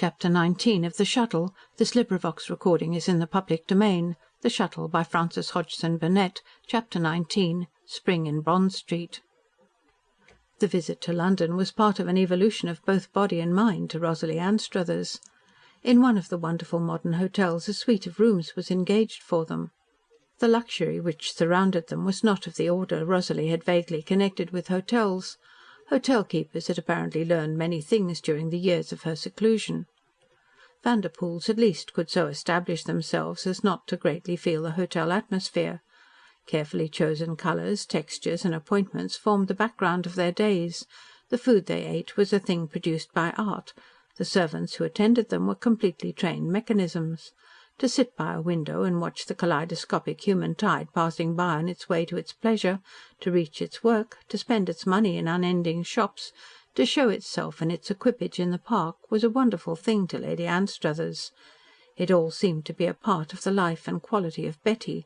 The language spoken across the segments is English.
Chapter 19 of The Shuttle. This recording is in the public domain. The Shuttle by Frances Hodgson Burnett. Chapter 19. Spring in Bond Street. The visit to London was part of an evolution of both body and mind to Rosalie Anstruthers. In one of the wonderful modern hotels a suite of rooms was engaged for them. The luxury which surrounded them was not of the order Rosalie had vaguely connected with hotels. Hotel keepers had apparently learned many things during the years of her seclusion. Vanderpoels at least could so establish themselves as not to greatly feel the hotel atmosphere. Carefully chosen colours, textures and appointments formed the background of their days. The food they ate was a thing produced by art. The servants who attended them were completely trained mechanisms. To sit by a window and watch the kaleidoscopic human tide passing by on its way to its pleasure, to reach its work, to spend its money in unending shops, to show itself and its equipage in the park, was a wonderful thing to Lady Anstruthers. It all seemed to be a part of the life and quality of Betty,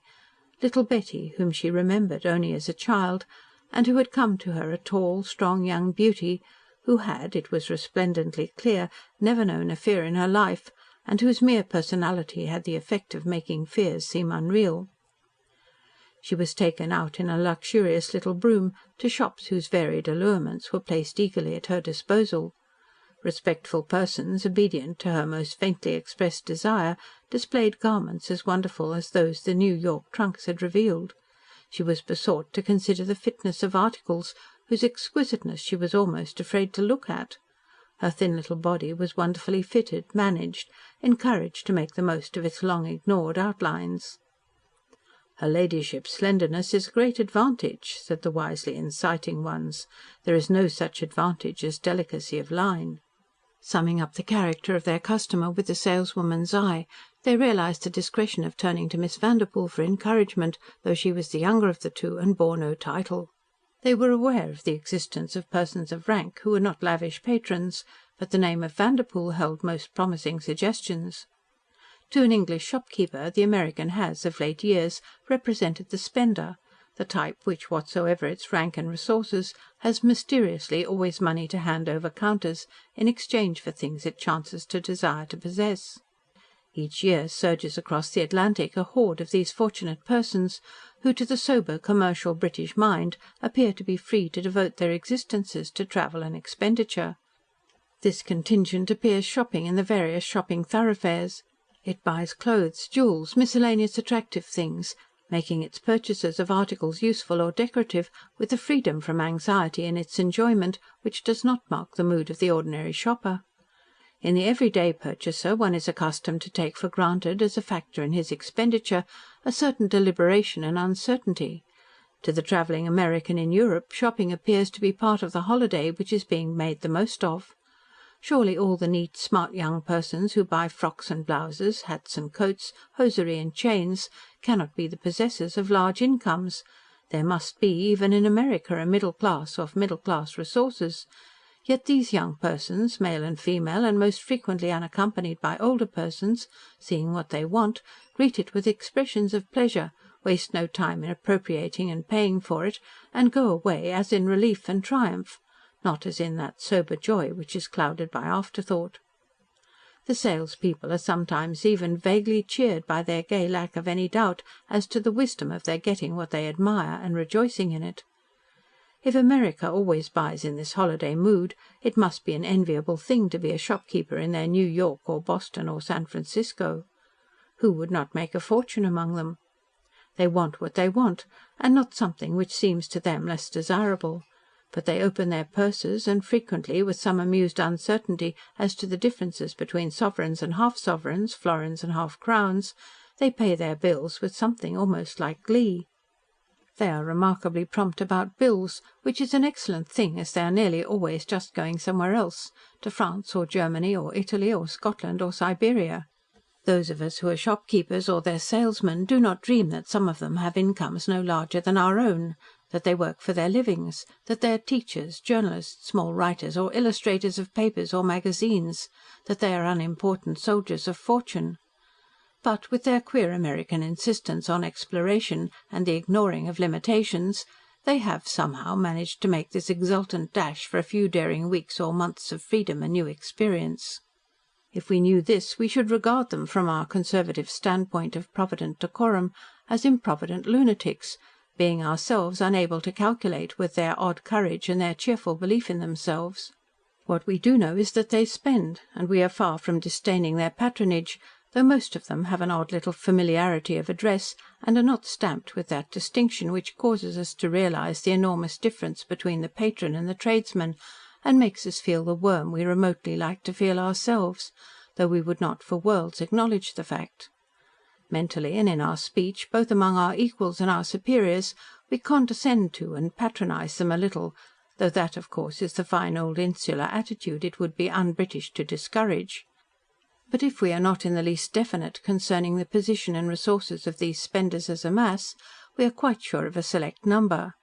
little Betty, whom she remembered only as a child, and who had come to her a tall, strong young beauty, who had, it was resplendently clear, never known a fear in her life, and whose mere personality had the effect of making fears seem unreal. She was taken out in a luxurious little brougham to shops whose varied allurements were placed eagerly at her disposal. Respectful persons, obedient to her most faintly expressed desire, displayed garments as wonderful as those the New York trunks had revealed. She was besought to consider the fitness of articles whose exquisiteness she was almost afraid to look at. Her thin little body was wonderfully fitted, managed, encouraged to make the most of its long-ignored outlines. "Her ladyship's slenderness is a great advantage," said the wisely inciting ones. "There is no such advantage as delicacy of line." Summing up the character of their customer with the saleswoman's eye, they realised the discretion of turning to Miss Vanderpoel for encouragement, though she was the younger of the two and bore no title. They were aware of the existence of persons of rank who were not lavish patrons, but the name of Vanderpoel held most promising suggestions. To an English shopkeeper the American has, of late years, represented the spender, the type which, whatsoever its rank and resources, has mysteriously always money to hand over counters in exchange for things it chances to desire to possess. Each year surges across the Atlantic a horde of these fortunate persons, who to the sober commercial British mind appear to be free to devote their existences to travel and expenditure. This contingent appears shopping in the various shopping thoroughfares. It buys clothes, jewels, miscellaneous attractive things, making its purchases of articles useful or decorative with a freedom from anxiety in its enjoyment which does not mark the mood of the ordinary shopper. In the everyday purchaser one is accustomed to take for granted, as a factor in his expenditure, a certain deliberation and uncertainty. To the travelling American in Europe, shopping appears to be part of the holiday which is being made the most of. Surely all the neat, smart young persons who buy frocks and blouses, hats and coats, hosiery and chains, cannot be the possessors of large incomes. There must be, even in America, a middle class of middle class resources. Yet these young persons, male and female, and most frequently unaccompanied by older persons, seeing what they want, greet it with expressions of pleasure, waste no time in appropriating and paying for it, and go away as in relief and triumph, not as in that sober joy which is clouded by afterthought. The salespeople are sometimes even vaguely cheered by their gay lack of any doubt as to the wisdom of their getting what they admire and rejoicing in it. If America always buys in this holiday mood, it must be an enviable thing to be a shopkeeper in their New York or Boston or San Francisco. Who would not make a fortune among them? They want what they want, and not something which seems to them less desirable. But they open their purses, and frequently, with some amused uncertainty as to the differences between sovereigns and half-sovereigns, florins and half-crowns, they pay their bills with something almost like glee. They are remarkably prompt about bills, which is an excellent thing, as they are nearly always just going somewhere else, to France or Germany or Italy or Scotland or Siberia. Those of us who are shopkeepers or their salesmen do not dream that some of them have incomes no larger than our own, that they work for their livings, that they are teachers, journalists, small writers or illustrators of papers or magazines, that they are unimportant soldiers of fortune. But, with their queer American insistence on exploration and the ignoring of limitations, they have somehow managed to make this exultant dash for a few daring weeks or months of freedom and new experience. If we knew this, we should regard them, from our conservative standpoint of provident decorum, as improvident lunatics, being ourselves unable to calculate with their odd courage and their cheerful belief in themselves. What we do know is that they spend, and we are far from disdaining their patronage, though most of them have an odd little familiarity of address, and are not stamped with that distinction which causes us to realise the enormous difference between the patron and the tradesman, and makes us feel the worm we remotely like to feel ourselves, though we would not for worlds acknowledge the fact. Mentally and in our speech, both among our equals and our superiors, we condescend to and patronise them a little, though that, of course, is the fine old insular attitude it would be un-British to discourage. But if we are not in the least definite concerning the position and resources of these spenders as a mass, we are quite sure of a select number.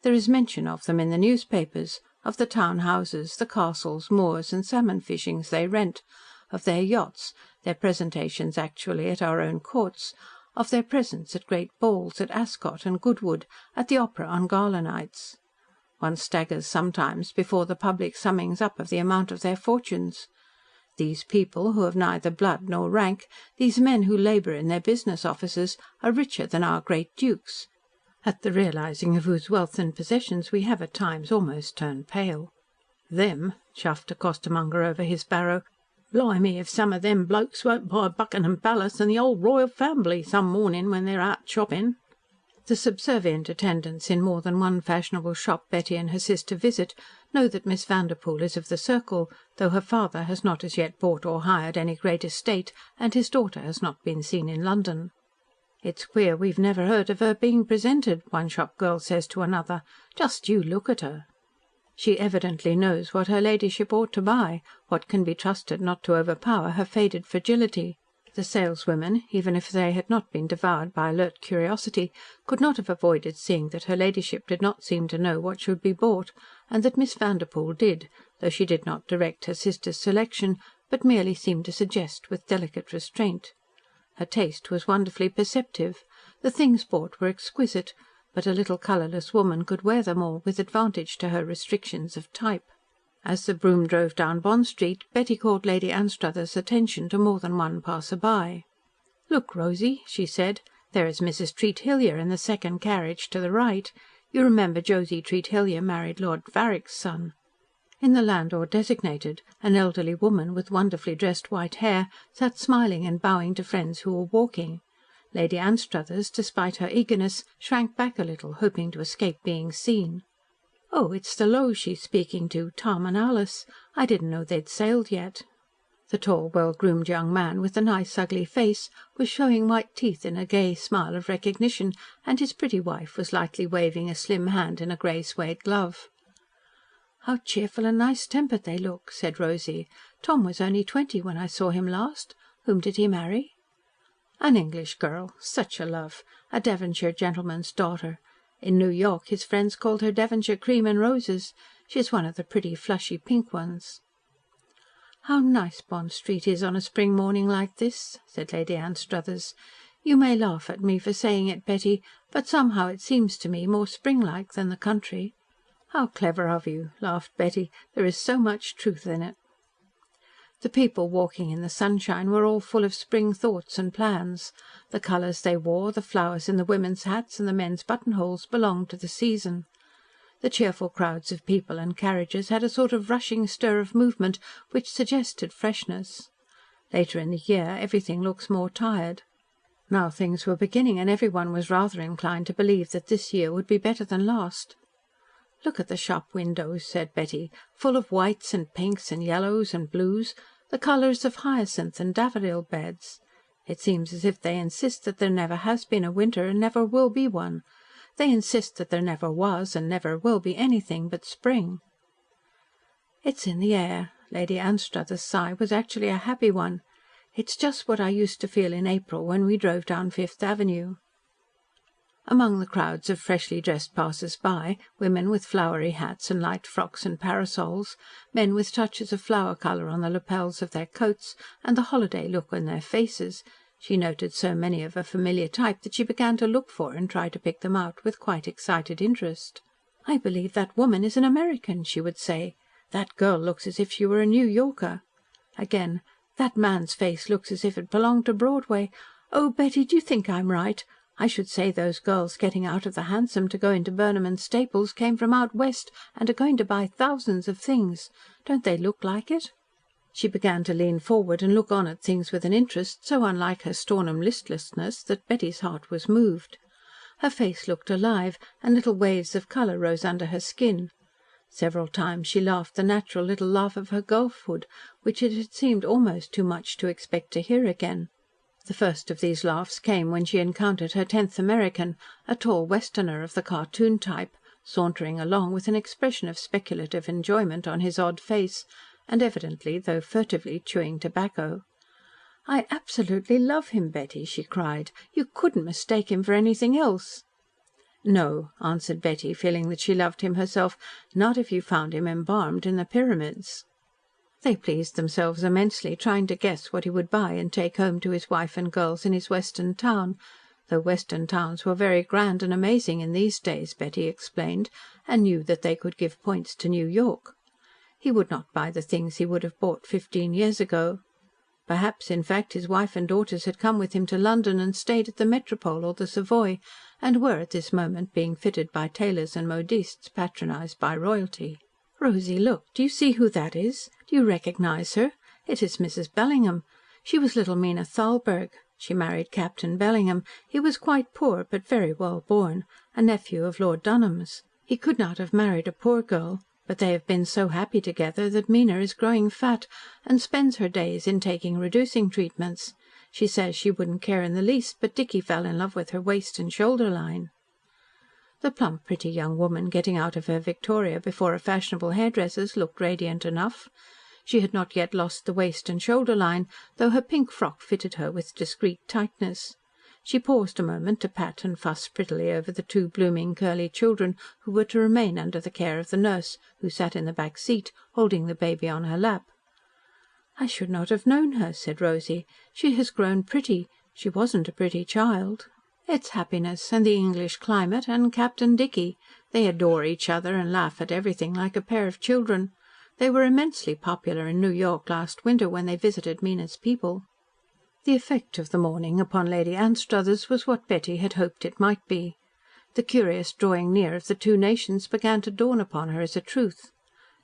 There is mention of them in the newspapers, of the town houses, the castles, moors, and salmon fishings they rent, of their yachts, their presentations actually at our own courts, of their presence at great balls at Ascot and Goodwood, at the opera on gala nights. One staggers sometimes before the public summings up of the amount of their fortunes. These people, who have neither blood nor rank, these men who labour in their business offices, are richer than our great dukes, at the realising of whose wealth and possessions we have at times almost turned pale. "Them," chuffed a costermonger over his barrow. "Blimey, if some of them blokes won't buy Buckingham Palace and the whole royal family some morning when they're out shopping." The subservient attendants in more than one fashionable shop Betty and her sister visit know that Miss Vanderpoel is of the circle, though her father has not as yet bought or hired any great estate, and his daughter has not been seen in London. "It's queer we've never heard of her being presented," one shop girl says to another. "Just you look at her." She evidently knows what her ladyship ought to buy, what can be trusted not to overpower her faded fragility. The saleswomen, even if they had not been devoured by alert curiosity, could not have avoided seeing that her ladyship did not seem to know what should be bought, and that Miss Vanderpoel did, though she did not direct her sister's selection, but merely seemed to suggest with delicate restraint. Her taste was wonderfully perceptive. The things bought were exquisite, but a little colourless woman could wear them all with advantage to her restrictions of type. As the brougham drove down Bond Street, Betty called Lady Anstruthers' attention to more than one passer-by. "Look, Rosy," she said, "there is Mrs. Treat-Hillier in the second carriage to the right. You remember Josie Treat-Hillier married Lord Varick's son." In the landau designated, an elderly woman with wonderfully dressed white hair sat smiling and bowing to friends who were walking. Lady Anstruthers, despite her eagerness, shrank back a little, hoping to escape being seen. "Oh, it's the Lows she's speaking to, Tom and Alice. I didn't know they'd sailed yet." The tall, well-groomed young man with the nice, ugly face was showing white teeth in a gay smile of recognition, and his pretty wife was lightly waving a slim hand in a grey suede glove. "How cheerful and nice-tempered they look," said Rosy. "Tom was only 20 when I saw him last. Whom did he marry?" "An English girl. Such a love. A Devonshire gentleman's daughter. In New York his friends called her Devonshire Cream and Roses. She's one of the pretty, flushy pink ones." "How nice Bond Street is on a spring morning like this," said Lady Anstruthers. "You may laugh at me for saying it, Betty, but somehow it seems to me more spring-like than the country." "How clever of you," laughed Betty. "There is so much truth in it." The people walking in the sunshine were all full of spring thoughts and plans. The colours they wore, the flowers in the women's hats and the men's buttonholes belonged to the season. The cheerful crowds of people and carriages had a sort of rushing stir of movement which suggested freshness. Later in the year everything looks more tired. Now things were beginning, and everyone was rather inclined to believe that this year would be better than last. "Look at the shop windows," said Betty, "full of whites and pinks and yellows and blues, the colours of hyacinth and daffodil beds. It seems as if they insist that there never has been a winter and never will be one. They insist that there never was and never will be anything but spring." "It's in the air." Lady Anstruthers' sigh was actually a happy one. "It's just what I used to feel in April when we drove down Fifth Avenue." Among the crowds of freshly dressed passers-by, women with flowery hats and light frocks and parasols, men with touches of flower colour on the lapels of their coats and the holiday look in their faces, she noted so many of a familiar type that she began to look for and try to pick them out with quite excited interest. "I believe that woman is an American," she would say. "That girl looks as if she were a New Yorker." Again, That man's face looks as if it belonged to Broadway. Oh, Betty, do you think I'm right? I should say those girls getting out of the hansom to go into Burnham and Staples came from out west and are going to buy thousands of things. Don't they look like it?" She began to lean forward and look on at things with an interest so unlike her Stornham listlessness that Betty's heart was moved. Her face looked alive, and little waves of colour rose under her skin. Several times she laughed the natural little laugh of her girlhood, which it had seemed almost too much to expect to hear again. The first of these laughs came when she encountered her 10th American, a tall Westerner of the cartoon type, sauntering along with an expression of speculative enjoyment on his odd face, and evidently, though furtively, chewing tobacco. "I absolutely love him, Betty," she cried. "You couldn't mistake him for anything else." "No," answered Betty, feeling that she loved him herself, "not if you found him embalmed in the Pyramids." They pleased themselves immensely trying to guess what he would buy and take home to his wife and girls in his western town, though western towns were very grand and amazing in these days, Betty explained, and knew that they could give points to New York. He would not buy the things he would have bought 15 years ago. Perhaps, in fact, his wife and daughters had come with him to London and stayed at the Metropole or the Savoy, and were at this moment being fitted by tailors and modistes patronised by royalty. "Rosy, look, do you see who that is? Do you recognise her? It is Mrs. Bellingham. She was little Mina Thalberg. She married Captain Bellingham. He was quite poor, but very well born, a nephew of Lord Dunholm's. He could not have married a poor girl, but they have been so happy together that Mina is growing fat, and spends her days in taking reducing treatments. She says she wouldn't care in the least, but Dicky fell in love with her waist and shoulder line." The plump, pretty young woman getting out of her victoria before a fashionable hairdresser's looked radiant enough. She had not yet lost the waist and shoulder line, though her pink frock fitted her with discreet tightness. She paused a moment to pat and fuss prettily over the 2 blooming curly children who were to remain under the care of the nurse, who sat in the back seat, holding the baby on her lap. "I should not have known her," said Rosy. "She has grown pretty. She wasn't a pretty child." "It's happiness, and the English climate, and Captain Dicky. They adore each other and laugh at everything like a pair of children. They were immensely popular in New York last winter when they visited Mina's people." The effect of the morning upon Lady Anstruthers was what Betty had hoped it might be. The curious drawing near of the 2 nations began to dawn upon her as a truth.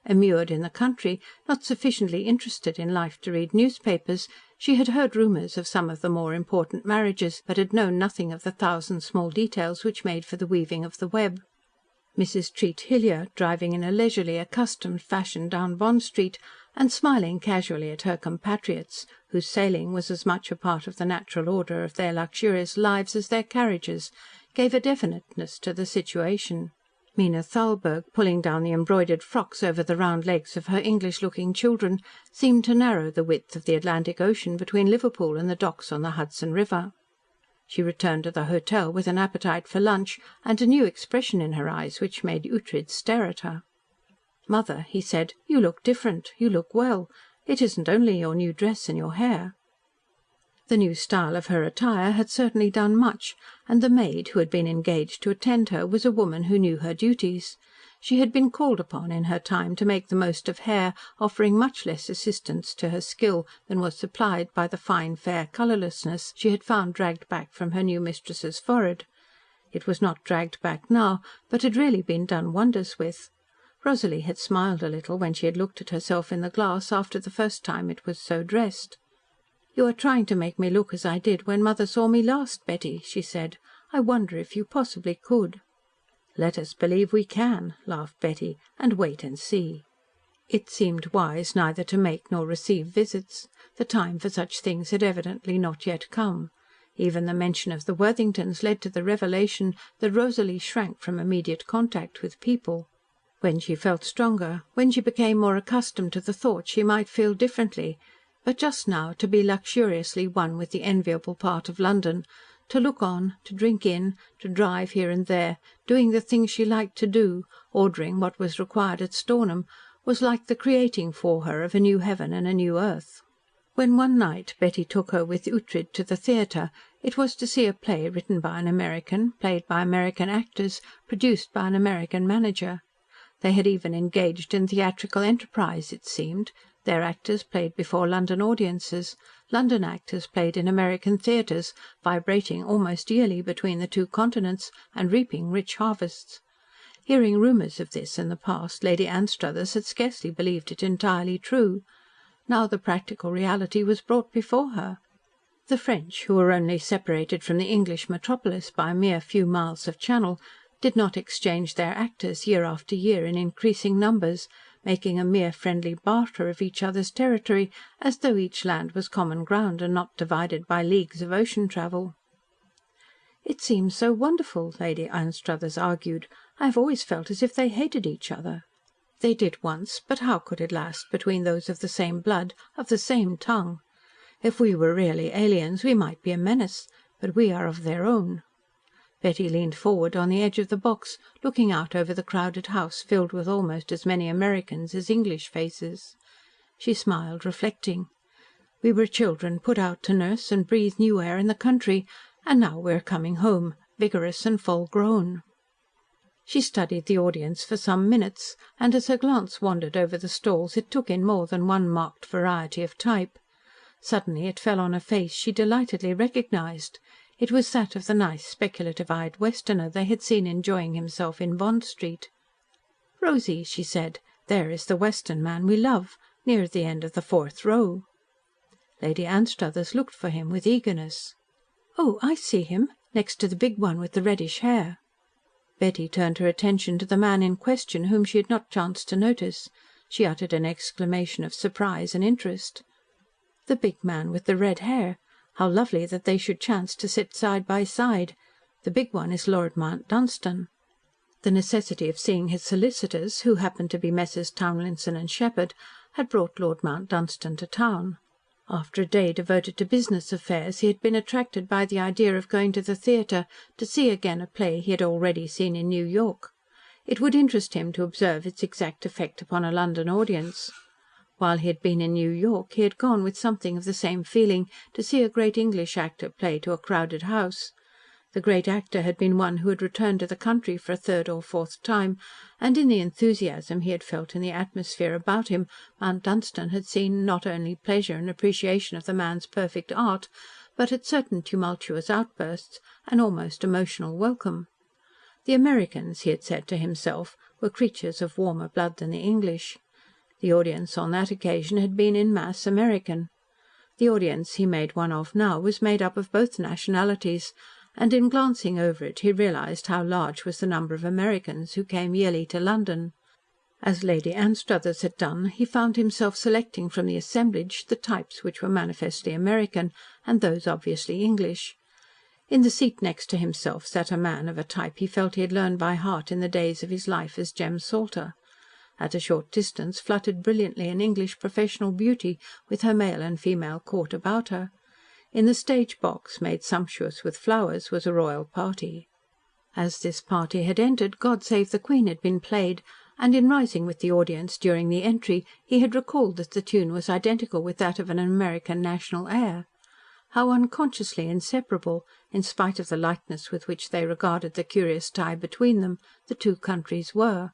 Immured in the country, not sufficiently interested in life to read newspapers, she had heard rumours of some of the more important marriages, but had known nothing of the 1,000 small details which made for the weaving of the web. Mrs. Treat Hilyar, driving in a leisurely, accustomed fashion down Bond Street, and smiling casually at her compatriots, whose sailing was as much a part of the natural order of their luxurious lives as their carriages, gave a definiteness to the situation. Mina Thalberg, pulling down the embroidered frocks over the round legs of her English-looking children, seemed to narrow the width of the Atlantic Ocean between Liverpool and the docks on the Hudson River. She returned to the hotel with an appetite for lunch and a new expression in her eyes which made Ughtred stare at her. "Mother," he said, "you look different. You look well. It isn't only your new dress and your hair." The new style of her attire had certainly done much, and the maid, who had been engaged to attend her, was a woman who knew her duties. She had been called upon in her time to make the most of hair, offering much less assistance to her skill than was supplied by the fine, fair colourlessness she had found dragged back from her new mistress's forehead. It was not dragged back now, but had really been done wonders with. Rosalie had smiled a little when she had looked at herself in the glass after the first time it was so dressed. "You are trying to make me look as I did when mother saw me last, Betty," she said. "I wonder if you possibly could." "Let us believe we can," laughed Betty, "and wait and see." It seemed wise neither to make nor receive visits. The time for such things had evidently not yet come. Even the mention of the Worthingtons led to the revelation that Rosalie shrank from immediate contact with people. When she felt stronger, when she became more accustomed to the thought, she might feel differently. But just now, to be luxuriously one with the enviable part of London, to look on, to drink in, to drive here and there, doing the things she liked to do, ordering what was required at Stornham, was like the creating for her of a new heaven and a new earth. When one night Betty took her with Ughtred to the theatre, it was to see a play written by an American, played by American actors, produced by an American manager. They had even engaged in theatrical enterprise, it seemed. Their actors played before London audiences, London actors played in American theatres, vibrating almost yearly between the two continents, and reaping rich harvests. Hearing rumours of this in the past, Lady Anstruthers had scarcely believed it entirely true. Now the practical reality was brought before her. The French, who were only separated from the English metropolis by a mere few miles of Channel, did not exchange their actors year after year in increasing numbers, making a mere friendly barter of each other's territory, as though each land was common ground and not divided by leagues of ocean travel. "It seems so wonderful," Lady Anstruthers argued. "I have always felt as if they hated each other." "They did once, but how could it last between those of the same blood, of the same tongue? If we were really aliens, we might be a menace, but we are of their own." Betty leaned forward on the edge of the box, looking out over the crowded house filled with almost as many Americans as English faces. She smiled, reflecting. "We were children put out to nurse and breathe new air in the country, and now we are coming home, vigorous and full grown." She studied the audience for some minutes, and as her glance wandered over the stalls it took in more than one marked variety of type. Suddenly it fell on a face she delightedly recognised. It was that of the nice, speculative-eyed Westerner they had seen enjoying himself in Bond Street. "Rosy," she said, "there is the Western man we love, near the end of the fourth row." Lady Anstruthers looked for him with eagerness. "Oh, I see him, next to the big one with the reddish hair." Betty turned her attention to the man in question, whom she had not chanced to notice. She uttered an exclamation of surprise and interest. "The big man with the red hair? How lovely that they should chance to sit side by side. The big one is Lord Mount Dunstan." The necessity of seeing his solicitors, who happened to be Messrs. Townlinson and Sheppard, had brought Lord Mount Dunstan to town. After a day devoted to business affairs, he had been attracted by the idea of going to the theatre to see again a play he had already seen in New York. It would interest him to observe its exact effect upon a London audience. While he had been in New York, he had gone with something of the same feeling to see a great English actor play to a crowded house. The great actor had been one who had returned to the country for a third or fourth time, and in the enthusiasm he had felt in the atmosphere about him, Mount Dunstan had seen not only pleasure and appreciation of the man's perfect art, but, at certain tumultuous outbursts, an almost emotional welcome. The Americans, he had said to himself, were creatures of warmer blood than the English. The audience on that occasion had been in mass American. The audience he made one of now was made up of both nationalities, and in glancing over it he realised how large was the number of Americans who came yearly to London. As Lady Anstruthers had done, he found himself selecting from the assemblage the types which were manifestly American, and those obviously English. In the seat next to himself sat a man of a type he felt he had learned by heart in the days of his life as Jem Salter. At a short distance fluttered brilliantly an English professional beauty, with her male and female court about her. In the stage box, made sumptuous with flowers, was a royal party. As this party had entered, God Save the Queen had been played, and in rising with the audience during the entry, he had recalled that the tune was identical with that of an American national air. How unconsciously inseparable, in spite of the lightness with which they regarded the curious tie between them, the two countries were.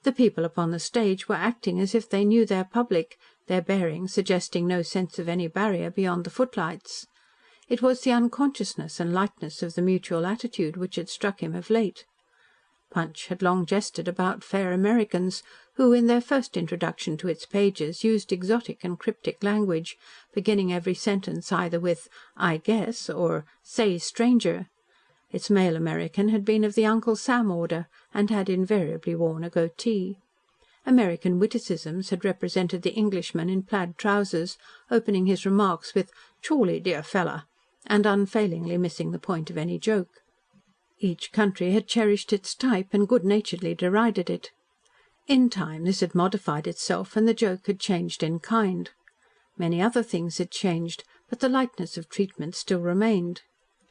The people upon the stage were acting as if they knew their public, their bearing suggesting no sense of any barrier beyond the footlights. It was the unconsciousness and lightness of the mutual attitude which had struck him of late. Punch had long jested about fair Americans, who, in their first introduction to its pages, used exotic and cryptic language, beginning every sentence either with "I guess" or "say, stranger." Its male American had been of the Uncle Sam order, and had invariably worn a goatee. American witticisms had represented the Englishman in plaid trousers, opening his remarks with "Chawley, dear fella," and unfailingly missing the point of any joke. Each country had cherished its type, and good-naturedly derided it. In time this had modified itself, and the joke had changed in kind. Many other things had changed, but the lightness of treatment still remained.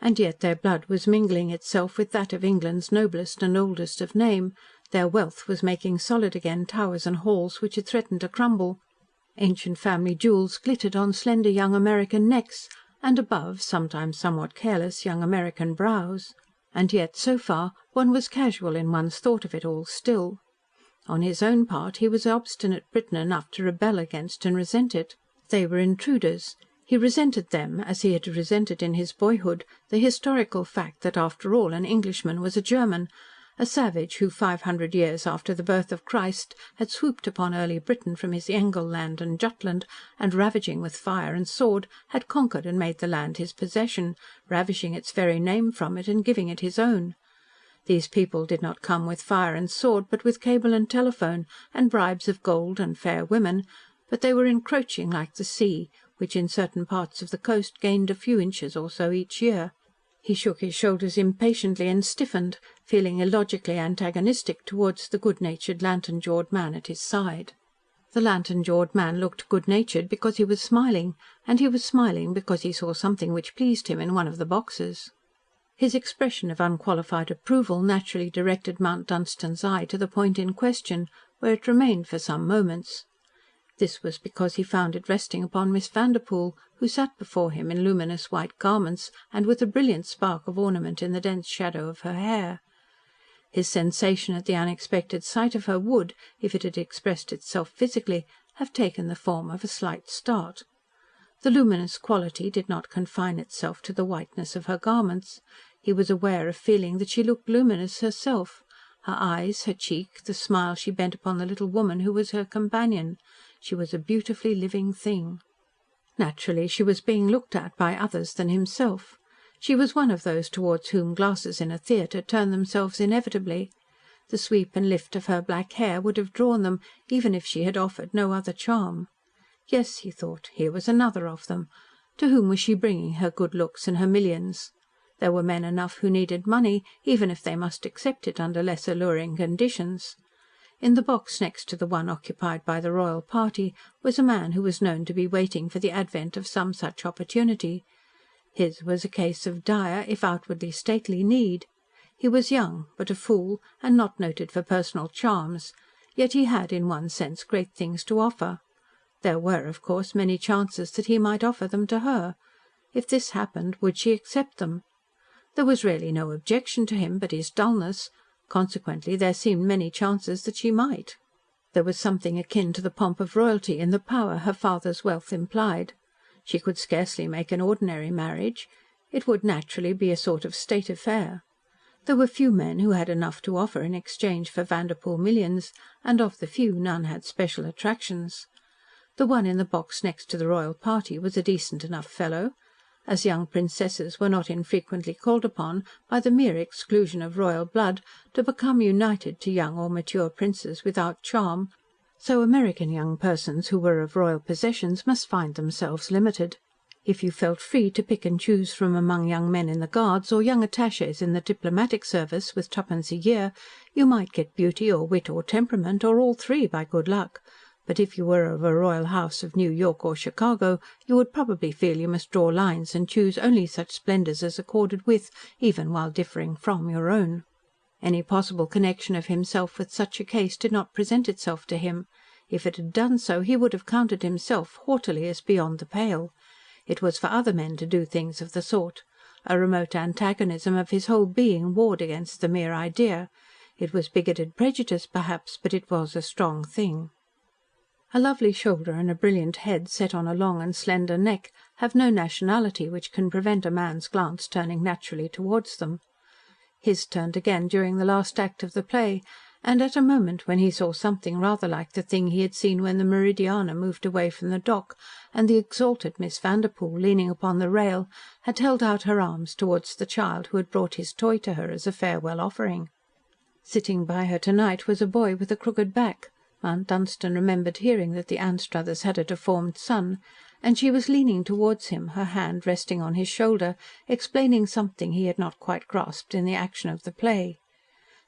And yet their blood was mingling itself with that of England's noblest and oldest of name, their wealth was making solid again towers and halls which had threatened to crumble. Ancient family jewels glittered on slender young American necks, and above, sometimes somewhat careless, young American brows. And yet, so far, one was casual in one's thought of it all still. On his own part, he was obstinate Briton enough to rebel against and resent it. They were intruders. He resented them, as he had resented in his boyhood the historical fact that, after all, an Englishman was a German, a savage who, 500 years after the birth of Christ, had swooped upon early Britain from his Engleland and Jutland, and, ravaging with fire and sword, had conquered and made the land his possession, ravishing its very name from it and giving it his own. These people did not come with fire and sword, but with cable and telephone, and bribes of gold and fair women, but they were encroaching like the sea, which in certain parts of the coast gained a few inches or so each year. He shook his shoulders impatiently and stiffened, feeling illogically antagonistic towards the good-natured lantern-jawed man at his side. The lantern-jawed man looked good-natured because he was smiling, and he was smiling because he saw something which pleased him in one of the boxes. His expression of unqualified approval naturally directed Mount Dunstan's eye to the point in question, where it remained for some moments. This was because he found it resting upon Miss Vanderpoel, who sat before him in luminous white garments and with a brilliant spark of ornament in the dense shadow of her hair. His sensation at the unexpected sight of her would, if it had expressed itself physically, have taken the form of a slight start. The luminous quality did not confine itself to the whiteness of her garments. He was aware of feeling that she looked luminous herself. Her eyes, her cheek, the smile she bent upon the little woman who was her companion. She was a beautifully living thing. Naturally, she was being looked at by others than himself. She was one of those towards whom glasses in a theatre turn themselves inevitably. The sweep and lift of her black hair would have drawn them, even if she had offered no other charm. Yes, he thought, here was another of them. To whom was she bringing her good looks and her millions? There were men enough who needed money, even if they must accept it under less alluring conditions. In the box next to the one occupied by the royal party was a man who was known to be waiting for the advent of some such opportunity. His was a case of dire, if outwardly stately, need. He was young, but a fool, and not noted for personal charms, yet he had in one sense great things to offer. There were, of course, many chances that he might offer them to her. If this happened, would she accept them? There was really no objection to him but his dullness. Consequently, there seemed many chances that she might. There was something akin to the pomp of royalty in the power her father's wealth implied. She could scarcely make an ordinary marriage. It would naturally be a sort of state affair. There were few men who had enough to offer in exchange for Vanderpoel millions, and of the few none had special attractions. The one in the box next to the royal party was a decent enough fellow. As young princesses were not infrequently called upon, by the mere exclusion of royal blood, to become united to young or mature princes without charm, so American young persons who were of royal possessions must find themselves limited. If you felt free to pick and choose from among young men in the Guards, or young attaches in the diplomatic service, with twopence a year, you might get beauty or wit or temperament, or all three, by good luck. But if you were of a royal house of New York or Chicago, you would probably feel you must draw lines and choose only such splendours as accorded with, even while differing from, your own. Any possible connection of himself with such a case did not present itself to him. If it had done so, he would have counted himself, haughtily, as beyond the pale. It was for other men to do things of the sort. A remote antagonism of his whole being warred against the mere idea. It was bigoted prejudice, perhaps, but it was a strong thing. A lovely shoulder and a brilliant head set on a long and slender neck have no nationality which can prevent a man's glance turning naturally towards them. His turned again during the last act of the play, and at a moment when he saw something rather like the thing he had seen when the Meridiana moved away from the dock, and the exalted Miss Vanderpoel, leaning upon the rail, had held out her arms towards the child who had brought his toy to her as a farewell offering. Sitting by her to-night was a boy with a crooked back. Mount Dunstan remembered hearing that the Anstruthers had a deformed son, and she was leaning towards him, her hand resting on his shoulder, explaining something he had not quite grasped in the action of the play.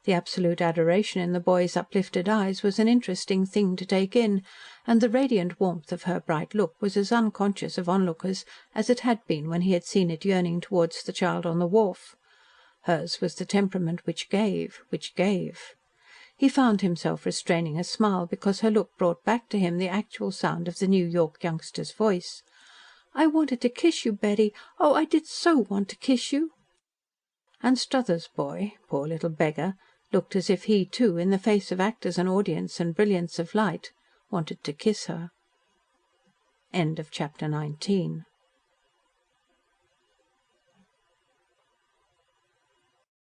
The absolute adoration in the boy's uplifted eyes was an interesting thing to take in, and the radiant warmth of her bright look was as unconscious of onlookers as it had been when he had seen it yearning towards the child on the wharf. Hers was the temperament which gave. He found himself restraining a smile because her look brought back to him the actual sound of the New York youngster's voice. "I wanted to kiss you, Betty. Oh, I did so want to kiss you." Anstruthers' boy, poor little beggar, looked as if he, too, in the face of actors and audience and brilliance of light, wanted to kiss her. CHAPTER XX